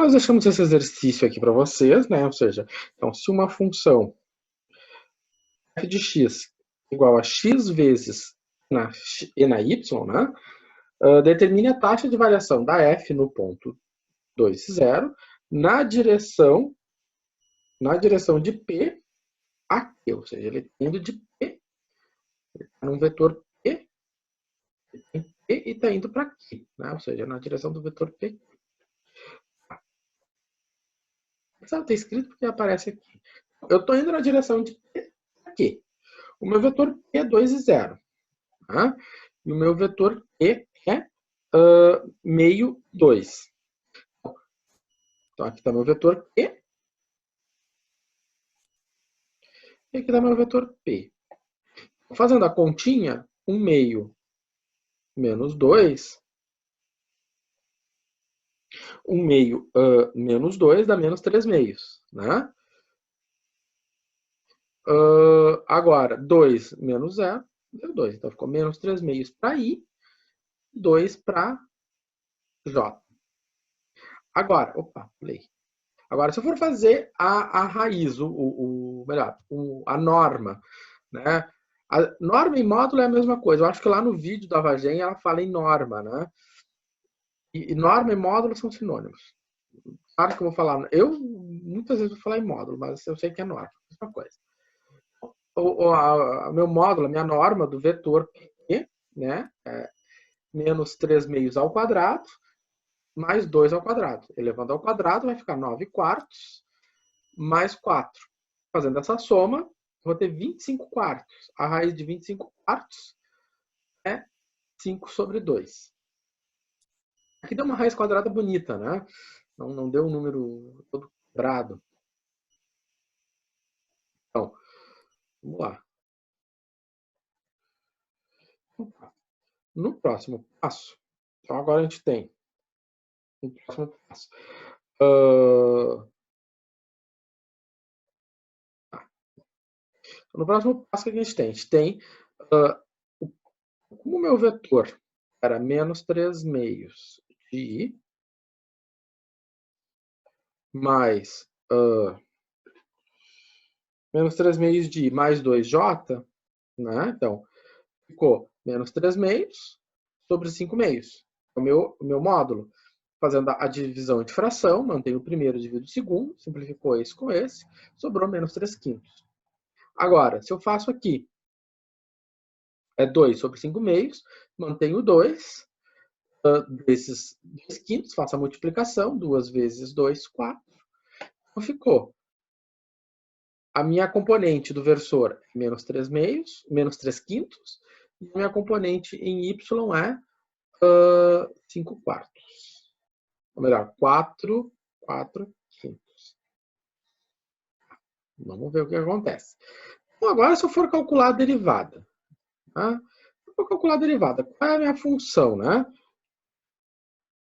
nós deixamos esse exercício aqui para vocês, né? Ou seja, então, se uma função f de x igual a x vezes e na y, né? Determine a taxa de variação da f no ponto 2, 0, na direção de P a Q, ou seja, ele está indo de P, ele está num vetor P, e está indo para Q, né? Ou seja, na direção do vetor P. Precisa ter escrito porque aparece aqui. Eu estou indo na direção de P a Q. O meu vetor P é 2 e 0. Tá? E o meu vetor Q é meio 2. Então, aqui está meu vetor Q. E aqui está meu vetor P. Fazendo a continha, 1 meio menos 2. 1 meio menos 2 dá menos 3 meios. Né? Agora, 2 menos 0 deu 2. Então, ficou menos 3 meios para I, 2 para J. Agora, opa, pulei. Agora, se eu for fazer a raiz, a norma, né? A norma e módulo é a mesma coisa. Eu acho que lá no vídeo da Vagem ela fala em norma, né? E norma e módulo são sinônimos. Claro que eu vou falar. Eu muitas vezes vou falar em módulo, mas eu sei que é norma, mesma coisa. O meu módulo, a minha norma do vetor P, né? É menos 3 meios ao quadrado, mais 2 ao quadrado. Elevando ao quadrado vai ficar 9 quartos, mais 4. Fazendo essa soma, vou ter 25 quartos. A raiz de 25 quartos é 5 sobre 2. Aqui deu uma raiz quadrada bonita, né? Não deu um número todo quebrado. Então, vamos lá. No próximo passo, então agora a gente tem no próximo passo. No próximo passo que a gente tem? A gente tem como o meu vetor era menos 3 meios de I, mais menos 3 meios de I mais 2J, né? Então, ficou menos 3 meios sobre 5 meios. O meu módulo. Fazendo a divisão de fração, mantenho o primeiro, divido o segundo, simplificou esse com esse, sobrou menos 3 quintos. Agora, se eu faço aqui, é 2 sobre 5 meios, mantenho 2, desses 2 quintos, faço a multiplicação, 2 vezes 2, 4. Então ficou. A minha componente do versor é menos 3 meios, menos 3 quintos, e a minha componente em y é 5 quartos. Ou melhor, 4 quintos. Vamos ver o que acontece. Então, agora, se eu for calcular a derivada, tá? Se eu for calcular a derivada, qual é a minha função, né?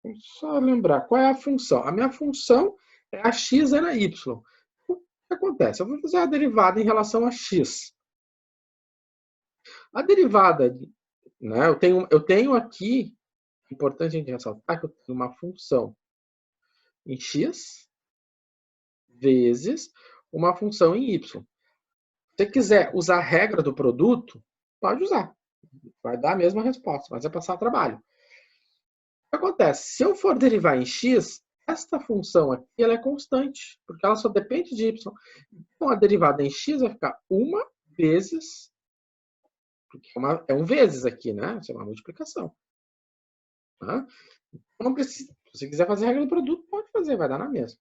Vamos só lembrar, qual é a função? A minha função é a x e na y. O que acontece? Eu vou fazer a derivada em relação a x. A derivada, né? Eu tenho aqui, é importante a gente ressaltar que eu tenho uma função em x vezes uma função em y. Se você quiser usar a regra do produto, pode usar. Vai dar a mesma resposta, mas vai passar trabalho. O que acontece? Se eu for derivar em x, esta função aqui ela é constante, porque ela só depende de y. Então, a derivada em x vai ficar 1 vezes, porque é um vezes aqui, né? Isso é uma multiplicação. Tá? Então, não precisa, se você quiser fazer a regra do produto, pode fazer, vai dar na mesma.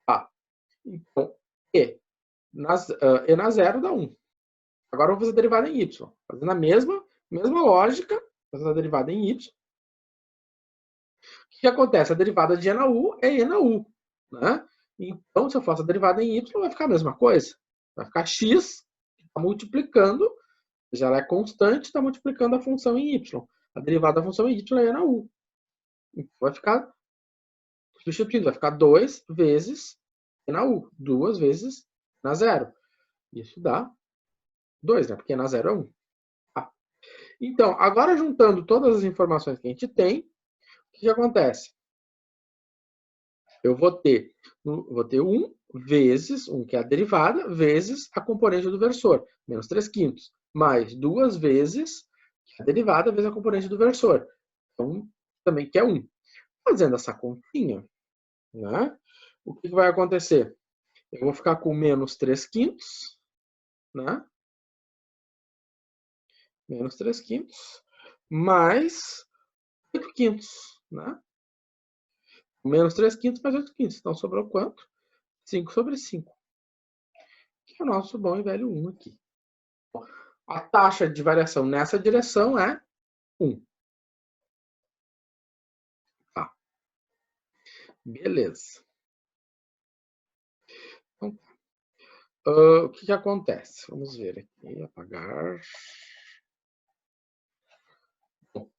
Tá. Então, e na zero dá 1. Agora eu vou fazer a derivada em y. Fazendo a mesma lógica, fazendo a derivada em y. O que acontece? A derivada de E na U é E na U. Né? Então, se eu faço a derivada em Y, vai ficar a mesma coisa. Vai ficar x, está multiplicando, já ela é constante, está multiplicando a função em Y. A derivada da função em Y é E na U. Então, vai ficar substituindo, vai ficar 2 vezes E na U. 2 vezes na zero. Isso dá 2, né? Porque E na zero é 1. Tá. Então, agora juntando todas as informações que a gente tem, o que acontece? eu vou ter 1 vezes 1, que é a derivada, vezes a componente do versor, menos 3/5, mais 2 vezes a derivada vezes a componente do versor. Então, também que é 1. Fazendo essa continha, né, o que vai acontecer? Eu vou ficar com menos 3/5, né? Menos 3/5, mais 8/5, né? Menos 3/5 mais 8/5. Então, sobrou quanto? 5/5. Que é o nosso bom e velho 1 aqui. A taxa de variação nessa direção é 1. Tá. Beleza. Então, o que acontece? Vamos ver aqui. Apagar. Bom,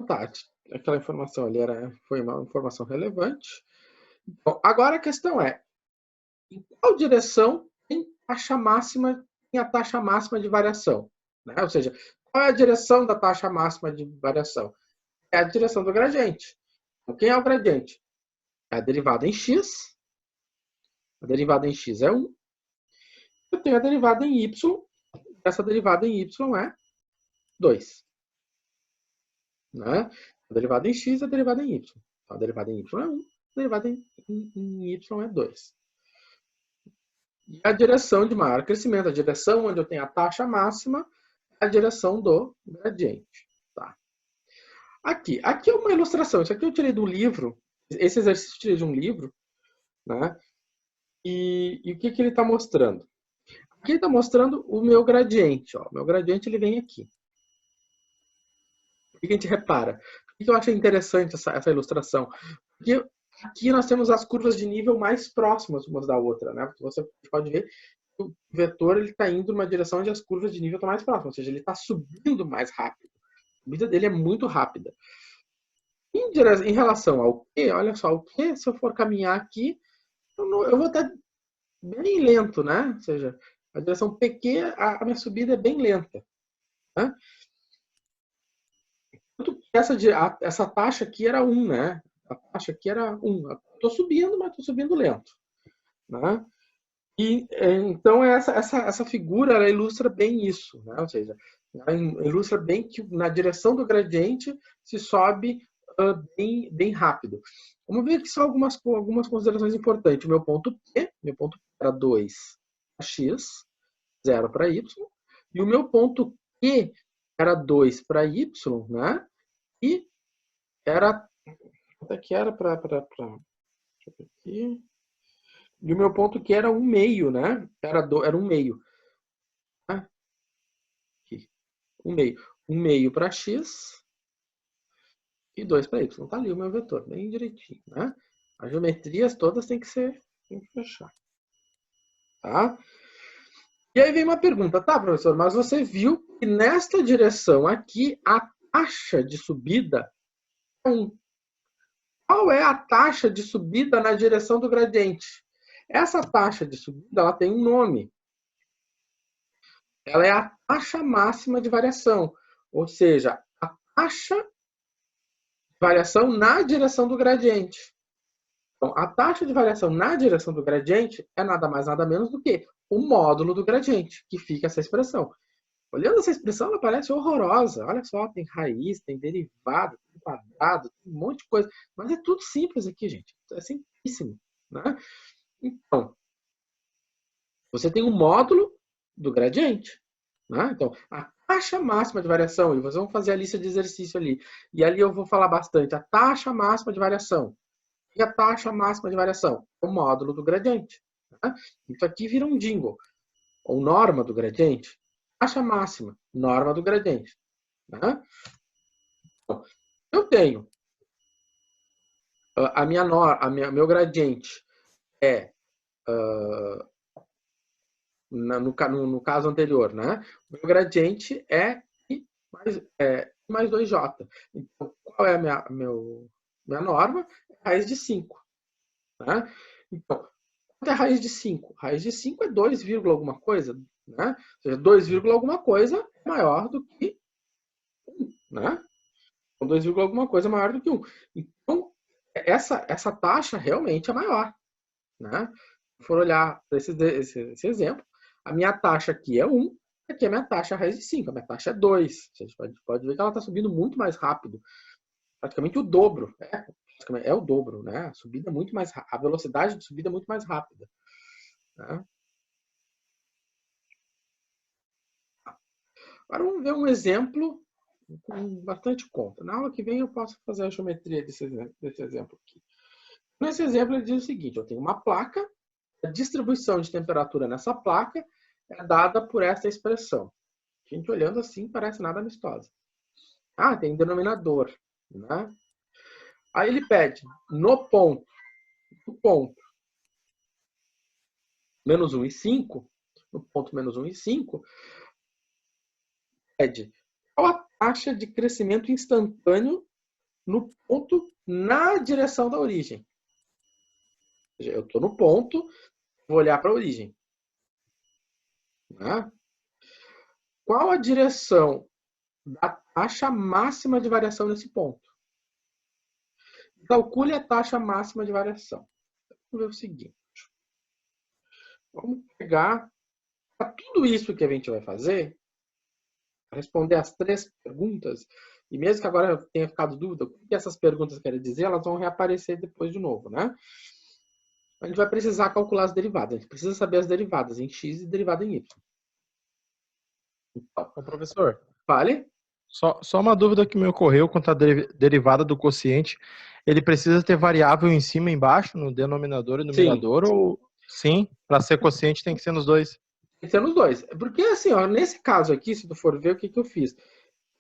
tá. Aquela informação ali foi uma informação relevante. Bom, agora a questão é, em qual direção tem a taxa máxima de variação? Né? Ou seja, qual é a direção da taxa máxima de variação? É a direção do gradiente. Então, quem é o gradiente? É a derivada em x. A derivada em x é 1. Eu tenho a derivada em y. Essa derivada em y é 2. Né? A derivada em x é a derivada em y. Então, a derivada em y é 1. A derivada em y é 2. E a direção de maior crescimento, a direção onde eu tenho a taxa máxima, é a direção do gradiente. Tá? Aqui é uma ilustração. Isso aqui eu tirei do livro. Esse exercício eu tirei de um livro. Né? E o que ele está mostrando? Aqui ele está mostrando o meu gradiente. Ó. O meu gradiente ele vem aqui. O que a gente repara? Por que eu achei interessante essa ilustração? Porque aqui nós temos as curvas de nível mais próximas umas da outra. Né? Você pode ver que o vetor está indo numa direção onde as curvas de nível estão mais próximas. Ou seja, ele está subindo mais rápido. A subida dele é muito rápida. Em relação ao Q, olha só, o Q, se eu for caminhar aqui, eu vou estar bem lento, né? Ou seja, a direção PQ, a minha subida é bem lenta. Né? Essa taxa aqui era 1, né? A taxa aqui era 1. Estou subindo, mas estou subindo lento. Né? E então essa figura ela ilustra bem isso. Né? Ou seja, ela ilustra bem que na direção do gradiente se sobe bem rápido. Vamos ver aqui só algumas considerações importantes. O meu ponto P era 2 para x, 0 para y. E o meu ponto Q era 2 para y, né? E era... Quanto é que era para... Deixa eu ver aqui. E o meu ponto Q era 1/2, né? Era 1/2. Né? Aqui. 1/2. 1/2 para x e 2 para y. Tá ali o meu vetor, bem direitinho, né? As geometrias todas têm que fechar. Tá? E aí vem uma pergunta, tá, professor? Mas você viu que nesta direção aqui, a taxa de subida é 1. Qual é a taxa de subida na direção do gradiente? Essa taxa de subida ela tem um nome. Ela é a taxa máxima de variação. Ou seja, a taxa de variação na direção do gradiente. Então, a taxa de variação na direção do gradiente é nada mais, nada menos do que o módulo do gradiente, que fica essa expressão. Olhando essa expressão, ela parece horrorosa. Olha só, tem raiz, tem derivada, tem quadrado, tem um monte de coisa. Mas é tudo simples aqui, gente. É simplíssimo. Né? Então, você tem um módulo do gradiente. Né? Então, a taxa máxima de variação, e vocês vão fazer a lista de exercício ali. E ali eu vou falar bastante. A taxa máxima de variação. E a taxa máxima de variação? O módulo do gradiente. Né? Isso aqui vira um jingle. Ou norma do gradiente. Taxa máxima, norma do gradiente. Né? Então, eu tenho meu gradiente é no caso anterior, né? O meu gradiente é I mais 2J. Então, qual é a minha norma? Raiz de 5. Né? Então, quanto é a raiz de 5? Raiz de 5 é 2, alguma coisa. Né? Ou seja, 2, alguma coisa é maior do que 1. Né? Então, 2, alguma coisa é maior do que 1. Então, essa taxa realmente é maior, né? Se for olhar para esse exemplo, a minha taxa aqui é 1, aqui é a minha taxa raiz de 5, a minha taxa é 2. A gente pode ver que ela está subindo muito mais rápido, praticamente o dobro. É o dobro, né? A subida é muito mais, a velocidade de subida é muito mais rápida, né? Agora vamos ver um exemplo com bastante conta. Na aula que vem eu posso fazer a geometria desse exemplo aqui. Nesse exemplo ele diz o seguinte: eu tenho uma placa, a distribuição de temperatura nessa placa é dada por essa expressão. A gente olhando assim parece nada amistosa. Ah, tem denominador, né? Aí ele pede no ponto menos 1 e 5, no ponto menos 1 e 5, pede qual a taxa de crescimento instantâneo no ponto na direção da origem. Ou seja, eu estou no ponto, vou olhar para a origem. Né? Qual a direção da taxa máxima de variação nesse ponto? Calcule a taxa máxima de variação. Vamos ver o seguinte. Vamos pegar tudo isso que a gente vai fazer, responder as 3 perguntas, e mesmo que agora tenha ficado dúvida o que essas perguntas querem dizer, elas vão reaparecer depois de novo, né? A gente vai precisar calcular as derivadas. A gente precisa saber as derivadas em x e derivada em y. Então, professor, fale. Só uma dúvida que me ocorreu quanto à derivada do quociente. Ele precisa ter variável em cima e embaixo, no denominador e numerador? Sim. Ou sim, para ser quociente tem que ser nos dois? Tem que ser nos dois. Porque assim, ó, nesse caso aqui, se tu for ver o que eu fiz,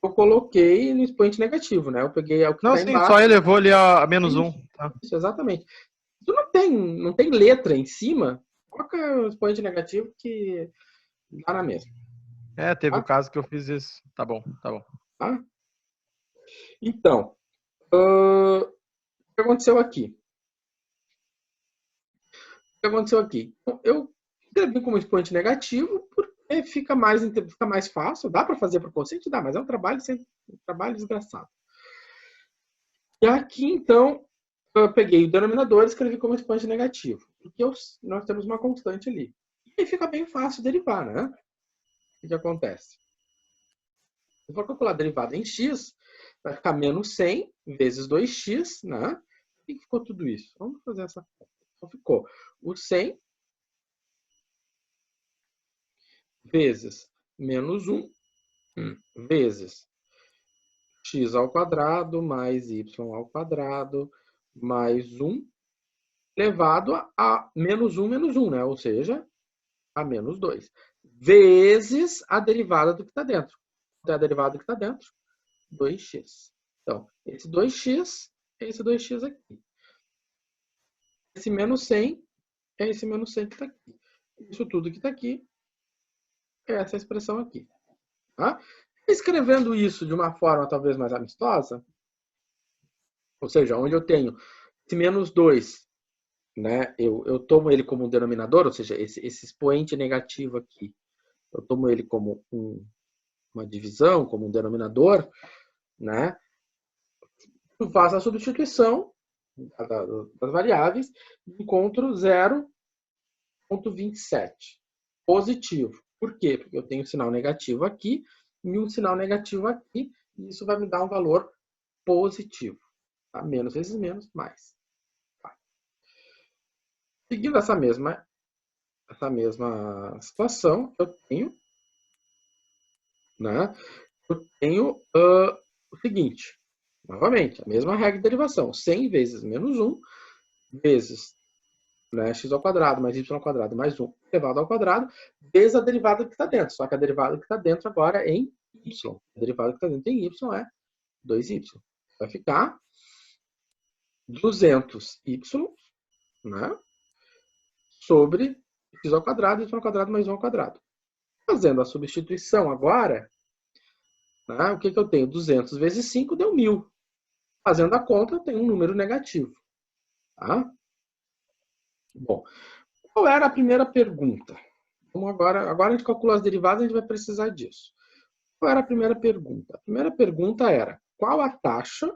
eu coloquei no expoente negativo, né? Eu peguei o que Não, está sim, só embaixo. elevou ali a menos 1. Tá? Isso, exatamente. Tu não tem letra em cima, coloca o expoente negativo que dá na mesma. Teve o Tá? caso que eu fiz isso. Tá bom, tá bom. Tá? Então, o que aconteceu aqui? O que aconteceu aqui? Eu escrevi como expoente negativo porque fica mais fácil. Dá para fazer por quociente? Dá, mas é um trabalho desgraçado. E aqui, então, eu peguei o denominador e escrevi como expoente negativo. Porque nós temos uma constante ali. E aí fica bem fácil derivar, né? O que acontece? Se eu for calcular a derivada em x, vai ficar menos 100 vezes 2x, né? O que ficou tudo isso? Vamos fazer essa conta. Então ficou o 100 vezes menos 1 vezes x ao quadrado mais y ao quadrado mais 1 elevado a menos 1, né? Ou seja, a menos 2. Vezes a derivada do que está dentro. Então, a derivada do que está dentro, 2x. Então, esse 2x é esse 2x aqui. Esse menos 100 é esse menos 100 que está aqui. Isso tudo que está aqui é essa expressão aqui. Tá? Escrevendo isso de uma forma talvez mais amistosa, ou seja, onde eu tenho esse menos 2, né, eu tomo ele como um denominador, ou seja, esse expoente negativo aqui, eu tomo ele como uma divisão, como um denominador, né, eu faço a substituição das variáveis e encontro 0,27 positivo. Por quê? Porque eu tenho um sinal negativo aqui e um sinal negativo aqui, e isso vai me dar um valor positivo. Tá? Menos vezes menos, mais. Tá. Seguindo essa mesma situação, eu tenho o seguinte, novamente, a mesma regra de derivação, 100 vezes menos 1 vezes, né, x ao quadrado mais y ao quadrado mais 1 elevado ao quadrado, vezes a derivada que está dentro. Só que a derivada que está dentro agora é em y. A derivada que está dentro em y é 2y. Vai ficar 200y, né, sobre x ao quadrado, y ao quadrado mais 1 ao quadrado. Fazendo a substituição agora, né, o que eu tenho? 200 vezes 5 deu 1000. Fazendo a conta, eu tenho um número negativo. Tá? Bom, qual era a primeira pergunta? Então, agora a gente calcula as derivadas, a gente vai precisar disso. Qual era a primeira pergunta? A primeira pergunta era: qual a taxa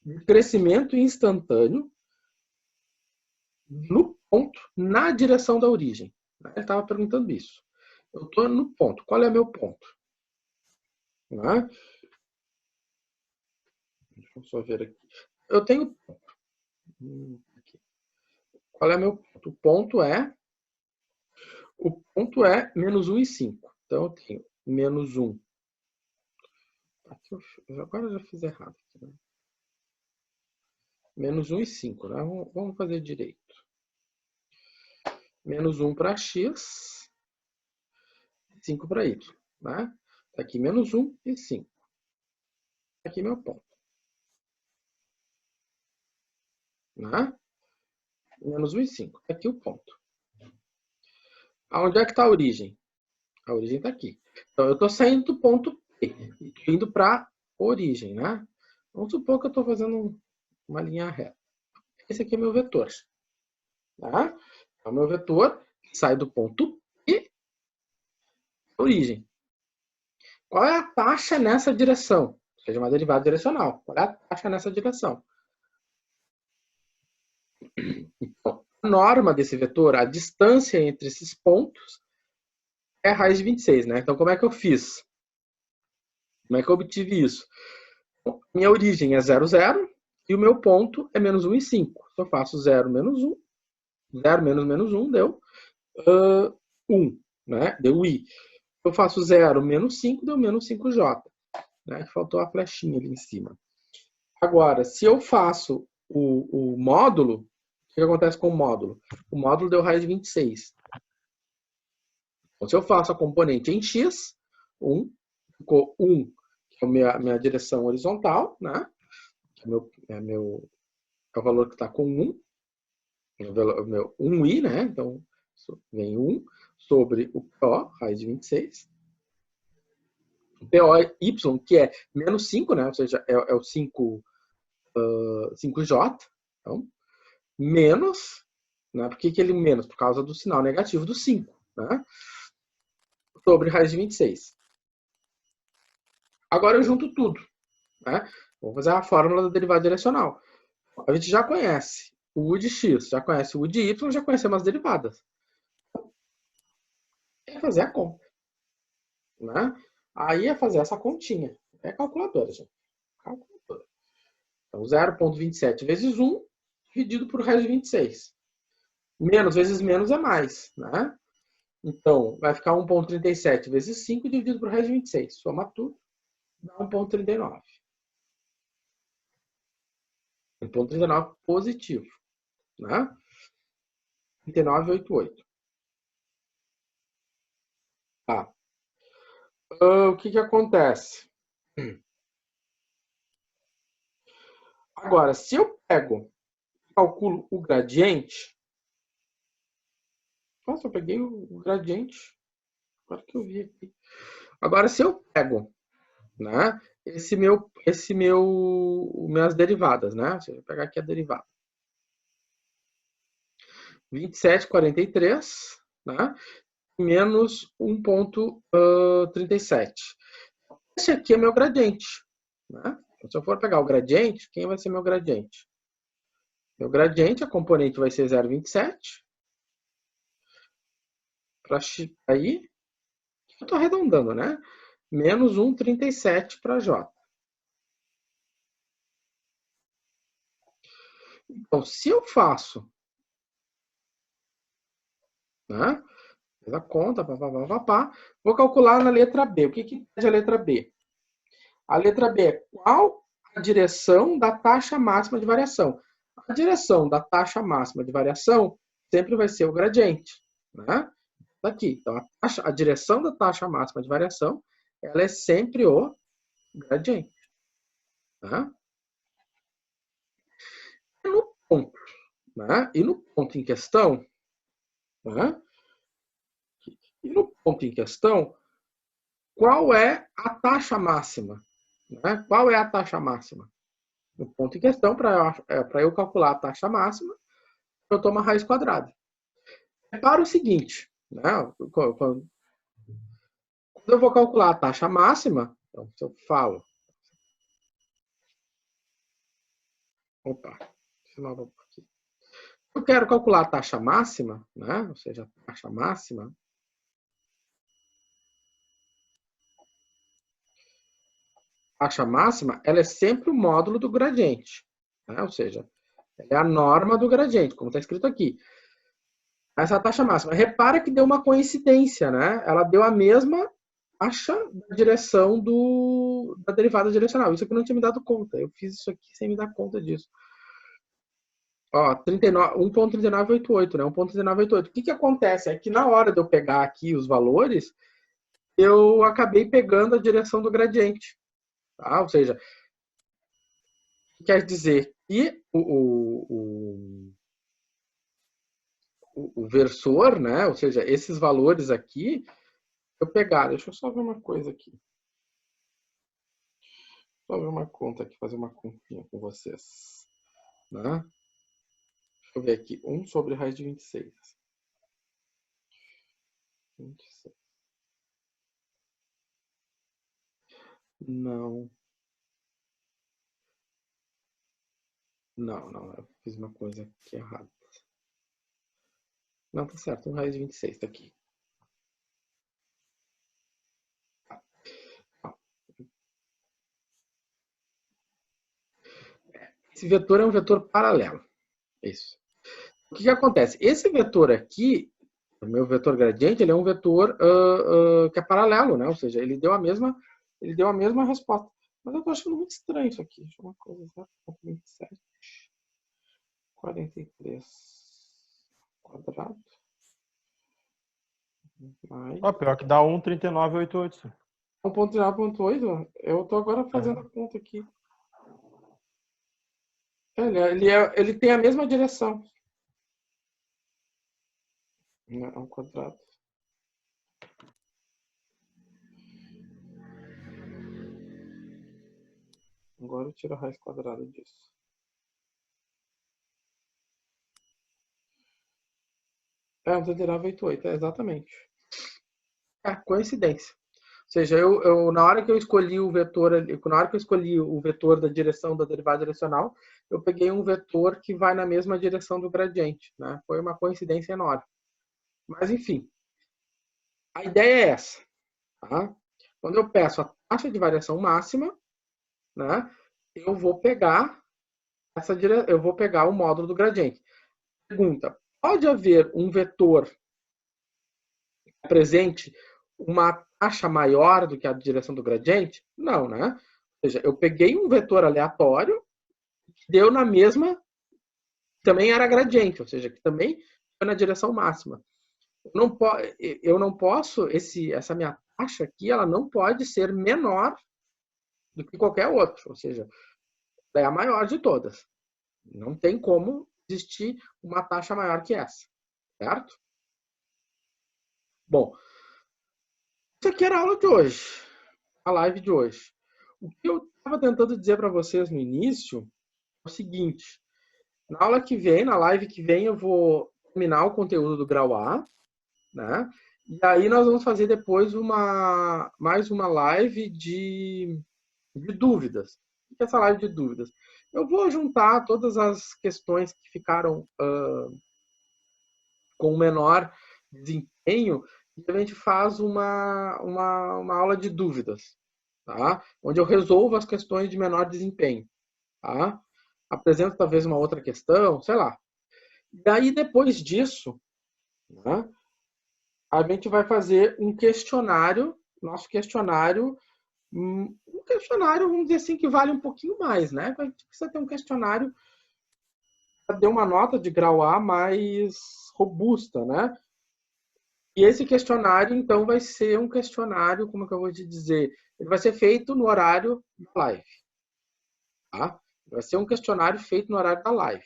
de crescimento instantâneo no ponto, na direção da origem. Ele estava perguntando isso. Eu estou no ponto. Qual é meu ponto? Né? Deixa eu só ver aqui. Eu tenho ponto. Qual é meu ponto? O ponto é menos 1 e 5. Então, eu tenho menos 1. Aqui agora eu já fiz errado. Aqui, né? Menos 1 e 5. Né? Vamos fazer direito. Menos 1 para x, 5 para y. Né? Aqui menos 1 e 5. Aqui meu ponto. Né? Menos 1 e 5. Aqui o ponto. Aonde é que está a origem? A origem está aqui. Então, eu estou saindo do ponto P e estou indo para a origem. Né? Vamos supor que eu estou fazendo uma linha reta. Esse aqui é meu vetor. Tá? Então, meu vetor sai do ponto P para a origem. Qual é a taxa nessa direção? Ou seja, uma derivada direcional. Qual é a taxa nessa direção? Então, a norma desse vetor, a distância entre esses pontos, é a raiz de 26. Né? Então, como é que eu fiz? Como é que eu obtive isso? Bom, minha origem é 0, 0 e o meu ponto é menos 1 e 5. Então, eu faço 0 menos 1. 0 menos 1 deu 1. Né? Deu I. Eu faço 0 menos 5, deu menos 5J. Né? Faltou a flechinha ali em cima. Agora, se eu faço o módulo, o que acontece com o módulo? O módulo deu raiz de 26. Então, se eu faço a componente em x, 1, ficou 1, que é a minha direção horizontal, né? É o valor que está com 1, o meu 1i, né? Então, vem 1 sobre o PO, raiz de 26. O POY, que é menos 5, né? Ou seja, é o 5J. Então, menos, né? Por que ele menos? Por causa do sinal negativo do 5, né? Sobre raiz de 26. Agora eu junto tudo, né? Vamos fazer a fórmula da derivada direcional. A gente já conhece o U de x, já conhece o U de y, já conhecemos as derivadas. É fazer a conta, né? Aí é fazer essa continha. É calculadora, gente. Calculadora. Então, 0,27 vezes 1 dividido por raiz de 26. Menos vezes menos é mais, né? Então, vai ficar 1,37 vezes 5 dividido por raiz de 26. Soma tudo, dá 1,39. 1,39 positivo. Né? 39,88. Tá. O que acontece? Agora, se eu pego e calculo o gradiente. Nossa, eu peguei o gradiente. Agora que eu vi aqui. Agora, se eu pego, né, minhas derivadas, né? Deixa eu pegar aqui a derivada. 27,43, né? Menos 1,37. Esse aqui é meu gradiente. Né? Então, se eu for pegar o gradiente, quem vai ser meu gradiente? Meu gradiente, a componente vai ser 0,27. Para aí, eu estou arredondando, né? Menos 1,37 para J. Então, se eu faço, né? Faz a conta, vou calcular na letra B. O que é a letra B? A letra B é qual a direção da taxa máxima de variação. A direção da taxa máxima de variação sempre vai ser o gradiente. Né? Aqui. Então, a direção da taxa máxima de variação ela é sempre o gradiente. Né? E no ponto, né? E no ponto em questão, né? E no ponto em questão, qual é a taxa máxima? Né? Qual é a taxa máxima? No ponto em questão, para eu calcular a taxa máxima, eu tomo a raiz quadrada. Repara o seguinte, né? Quando eu vou calcular a taxa máxima, então, se eu falo Opa, aqui. Eu quero calcular a taxa máxima, né? Ou seja, a taxa máxima. A taxa máxima, ela é sempre o módulo do gradiente, né? Ou seja, ela é a norma do gradiente, como está escrito aqui. Essa taxa máxima. Repara que deu uma coincidência, né? Ela deu a mesma taxa da direção da derivada direcional. Isso aqui eu não tinha me dado conta. Eu fiz isso aqui sem me dar conta disso. Ó, 1.3988, né? 1.3988. O que acontece? É que na hora de eu pegar aqui os valores, eu acabei pegando a direção do gradiente. Tá? Ou seja, quer dizer que o versor, né? Ou seja, esses valores aqui, eu pegar. Deixa eu só ver uma coisa aqui. Só ver uma conta aqui, fazer uma continha com vocês. Né? Deixa eu ver aqui. 1 sobre raiz de 26. 26. Não. Não. Eu fiz uma coisa aqui errada. Não, tá certo. 1 raiz de 26 tá aqui. Esse vetor é um vetor paralelo. Isso. O que acontece? Esse vetor aqui, o meu vetor gradiente, ele é um vetor que é paralelo, né? Ou seja, ele deu a mesma resposta. Mas eu tô achando muito estranho isso aqui. Deixa eu ver uma coisa. 0,27. 43 quadrado. Mais. Pior que dá 1,3988. 1.9.8? Eu tô agora fazendo a conta aqui. Ele tem a mesma direção. É um quadrado. Agora eu tiro a raiz quadrada disso. É 1.3988, exatamente. É coincidência. Ou seja, na hora que eu escolhi o vetor, na hora que eu escolhi o vetor da direção da derivada direcional, eu peguei um vetor que vai na mesma direção do gradiente, né? Foi uma coincidência enorme. Mas enfim, a ideia é essa, tá? Quando eu peço a taxa de variação máxima, né? Eu vou pegar o módulo do gradiente. Pergunta: pode haver um vetor que apresente uma taxa maior do que a direção do gradiente? Não, né? Ou seja, eu peguei um vetor aleatório que deu na mesma, também era gradiente, ou seja, que também foi na direção máxima. Eu não posso, essa minha taxa aqui, ela não pode ser menor do que qualquer outro, ou seja, é a maior de todas. Não tem como existir uma taxa maior que essa, certo? Bom, isso aqui era a aula de hoje, a live de hoje. O que eu estava tentando dizer para vocês no início é o seguinte: na aula que vem, na live que vem, eu vou terminar o conteúdo do grau A, né? E aí nós vamos fazer depois mais uma live de dúvidas. O que é essa live de dúvidas? Eu vou juntar todas as questões que ficaram com menor desempenho e a gente faz uma aula de dúvidas, tá? Onde eu resolvo as questões de menor desempenho, tá? Apresento talvez uma outra questão, sei lá. Daí, depois disso, né, a gente vai fazer um questionário, nosso questionário, um questionário, vamos dizer assim, que vale um pouquinho mais, né? A gente precisa ter um questionário para ter uma nota de grau A mais robusta, né? E esse questionário, então, vai ser um questionário, como que eu vou te dizer? Ele vai ser feito no horário da live, tá? Vai ser um questionário feito no horário da live.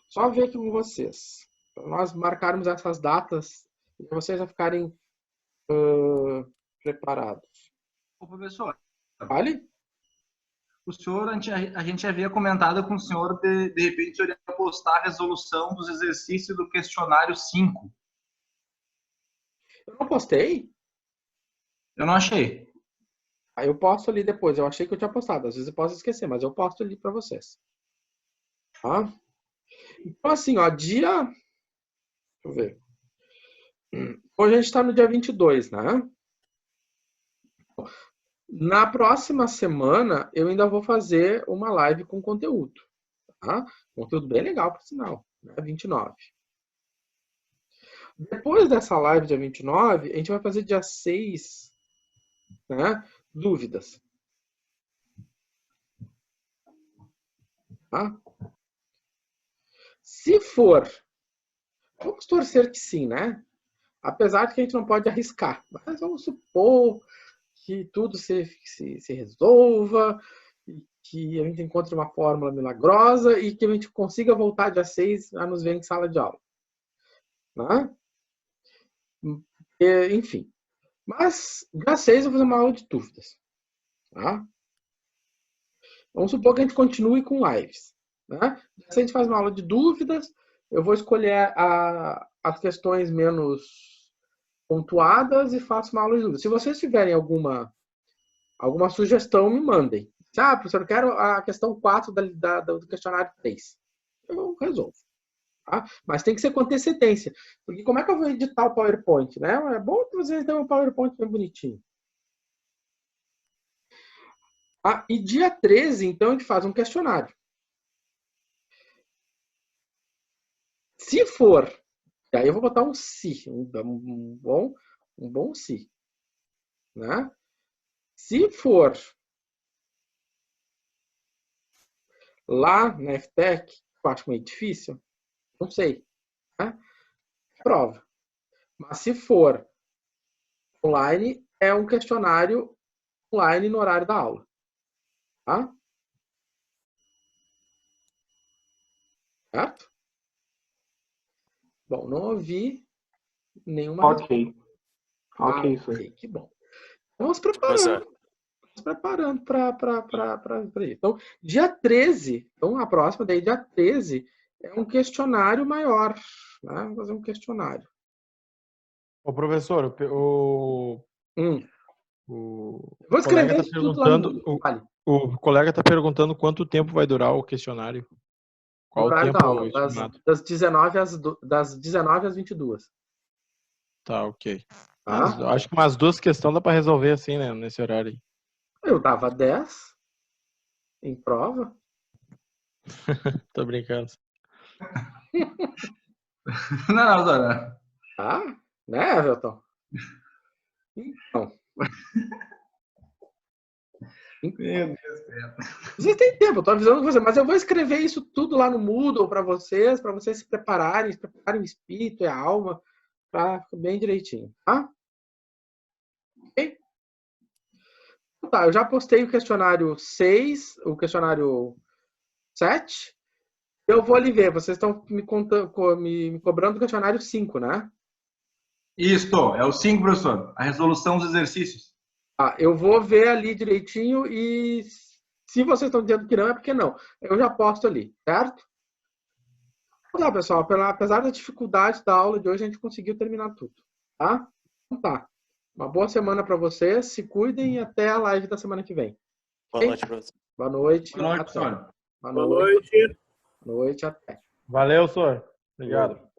Só ver aqui com vocês. Para nós marcarmos essas datas e vocês já ficarem preparados. Ô, professor. Vale? O senhor, a gente havia comentado com o senhor, de repente, o senhor ia postar a resolução dos exercícios do questionário 5. Eu não postei? Eu não achei. Aí eu posto ali depois. Eu achei que eu tinha postado. Às vezes eu posso esquecer, mas eu posto ali para vocês. Tá? Então, assim, ó, dia... Deixa eu ver. Hoje a gente está no dia 22, né? Na próxima semana, eu ainda vou fazer uma live com conteúdo. Tá? Conteúdo bem legal, por sinal. Né? 29. Depois dessa live, dia 29, a gente vai fazer dia 6, né? Dúvidas. Tá? Se for, vamos torcer que sim, né? Apesar de que a gente não pode arriscar. Mas vamos supor que tudo se resolva, e que a gente encontre uma fórmula milagrosa e que a gente consiga voltar dia 6 a nos ver em sala de aula. Né? Enfim. Mas dia 6 eu vou fazer uma aula de dúvidas. Tá? Vamos supor que a gente continue com lives. Né? Se a gente faz uma aula de dúvidas, eu vou escolher as questões menos pontuadas e faço uma aula de dúvidas. Se vocês tiverem alguma sugestão, me mandem. Professor, eu quero a questão 4 do questionário 3. Eu resolvo. Tá? Mas tem que ser com antecedência. Porque como é que eu vou editar o PowerPoint? Né? É bom que vocês tenham um PowerPoint bem bonitinho. E dia 13, então, a gente faz um questionário. Se for, aí eu vou botar um se, um bom se. Né? Se for lá na FTech, eu acho meio difícil, não sei. Né? Prova. Mas se for online, é um questionário online no horário da aula. Tá? Certo? Bom, não ouvi nenhuma. Ok. Ok, que bom. Vamos preparando para isso. Então, dia 13, então a próxima, daí dia 13, é um questionário maior. Né? Vamos fazer um questionário. Ô, professor, Vou escrever isso tudo lá no o colega está perguntando quanto tempo vai durar o questionário. Qual o tempo da aula, das 19 às 22. Tá, ok. Tá? Acho que umas 2 questões dá para resolver assim, né? Nesse horário aí. Eu dava 10 em prova. Tô brincando. Não, Zora. Né, Everton? Então. Meu Deus. Vocês têm tempo, eu tô avisando você, mas eu vou escrever isso tudo lá no Moodle para vocês se prepararem o espírito e a alma, para ficar bem direitinho, tá? Ok? Então, tá, eu já postei o questionário 6, o questionário 7. Eu vou ali ver, vocês estão me cobrando do questionário 5, né? Isto, é o 5, professor. A resolução dos exercícios. Eu vou ver ali direitinho e se vocês estão dizendo que não, é porque não. Eu já posto ali, certo? Então tá, pessoal, apesar da dificuldade da aula de hoje, a gente conseguiu terminar tudo, tá? Então tá. Uma boa semana para vocês, se cuidem e até a live da semana que vem. Boa noite, professor. Boa noite. Boa noite, professor. Boa noite. Boa noite, até. Valeu, senhor. Obrigado.